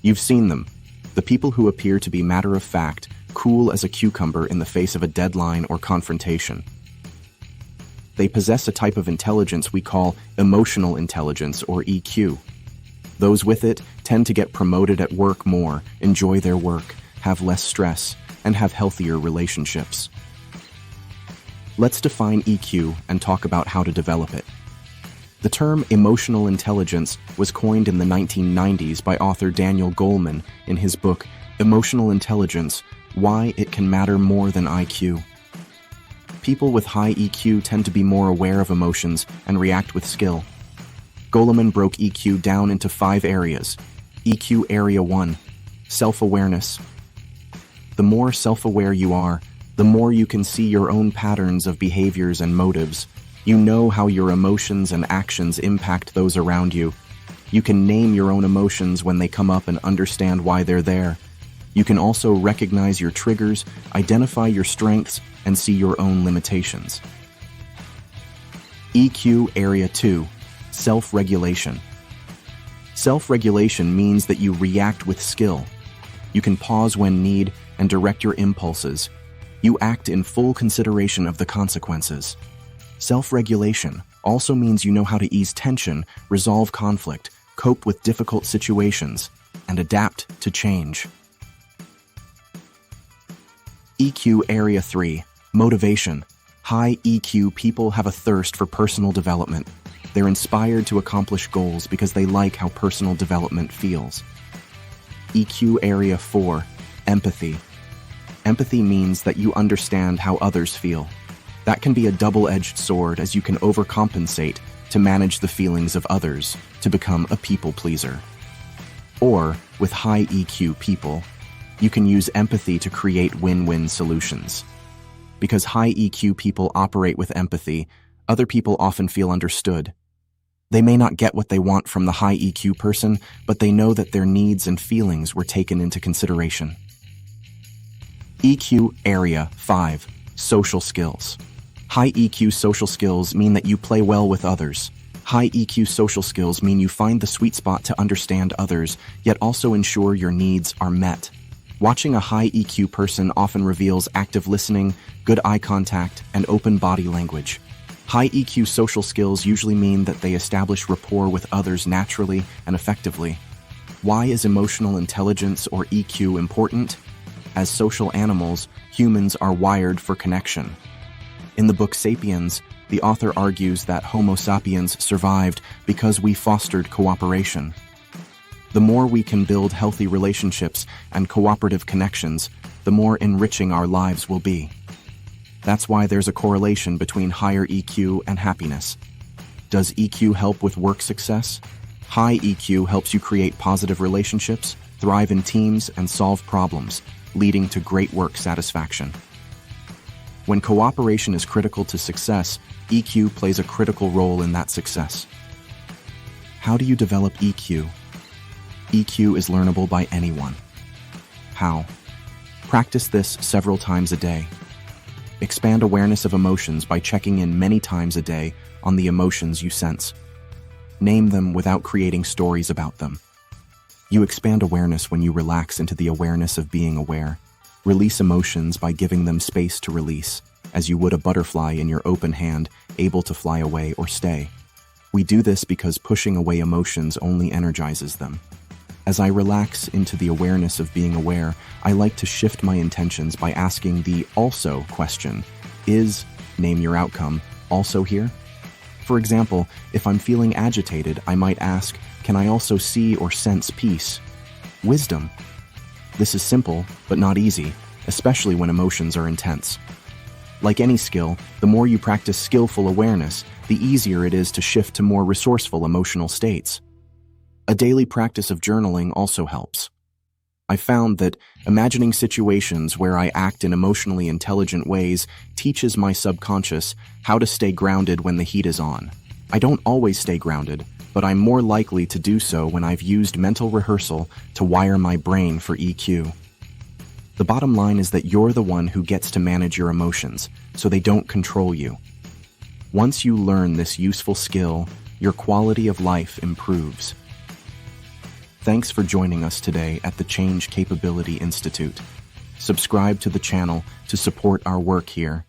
You've seen them. The people who appear to be matter-of-fact, cool as a cucumber in the face of a deadline or confrontation. They possess a type of intelligence we call emotional intelligence, or EQ. Those with it tend to get promoted at work more, enjoy their work, have less stress, and have healthier relationships. Let's define EQ and talk about how to develop it. The term emotional intelligence was coined in the 1990s by author Daniel Goleman in his book, Emotional Intelligence: Why It Can Matter More Than IQ. People with high EQ tend to be more aware of emotions and react with skill. Goleman broke EQ down into 5 areas. EQ Area 1, self-awareness. The more self-aware you are, the more you can see your own patterns of behaviors and motives. You know how your emotions and actions impact those around you. You can name your own emotions when they come up and understand why they're there. You can also recognize your triggers, identify your strengths, and see your own limitations. EQ Area 2, self-regulation. Self-regulation means that you react with skill. You can pause when need and direct your impulses. You act in full consideration of the consequences. Self-regulation also means you know how to ease tension, resolve conflict, cope with difficult situations, and adapt to change. EQ Area 3, motivation. High EQ people have a thirst for personal development. They're inspired to accomplish goals because they like how personal development feels. EQ Area 4, empathy. Empathy means that you understand how others feel. That can be a double-edged sword, as you can overcompensate to manage the feelings of others, to become a people pleaser. Or, with high EQ people, you can use empathy to create win-win solutions. Because high EQ people operate with empathy, other people often feel understood. They may not get what they want from the high EQ person, but they know that their needs and feelings were taken into consideration. EQ Area 5, social skills. High EQ social skills mean that you play well with others. High EQ social skills mean you find the sweet spot to understand others, yet also ensure your needs are met. Watching a high EQ person often reveals active listening, good eye contact, and open body language. High EQ social skills usually mean that they establish rapport with others naturally and effectively. Why is emotional intelligence, or EQ, important? As social animals, humans are wired for connection. In the book Sapiens, the author argues that Homo sapiens survived because we fostered cooperation. The more we can build healthy relationships and cooperative connections, the more enriching our lives will be. That's why there's a correlation between higher EQ and happiness. Does EQ help with work success? High EQ helps you create positive relationships, thrive in teams, and solve problems, leading to great work satisfaction. When cooperation is critical to success, EQ plays a critical role in that success. How do you develop EQ? EQ is learnable by anyone. How? Practice this several times a day. Expand awareness of emotions by checking in many times a day on the emotions you sense. Name them without creating stories about them. You expand awareness when you relax into the awareness of being aware. Release emotions by giving them space to release, as you would a butterfly in your open hand, able to fly away or stay. We do this because pushing away emotions only energizes them. As I relax into the awareness of being aware, I like to shift my intentions by asking the also question. Is, name your outcome, also here? For example, if I'm feeling agitated, I might ask, can I also see or sense peace? Wisdom. This is simple, but not easy, especially when emotions are intense. Like any skill, the more you practice skillful awareness, the easier it is to shift to more resourceful emotional states. A daily practice of journaling also helps. I found that imagining situations where I act in emotionally intelligent ways teaches my subconscious how to stay grounded when the heat is on. I don't always stay grounded, but I'm more likely to do so when I've used mental rehearsal to wire my brain for EQ. The bottom line is that you're the one who gets to manage your emotions, so they don't control you. Once you learn this useful skill, your quality of life improves. Thanks for joining us today at the Change Capability Institute. Subscribe to the channel to support our work here.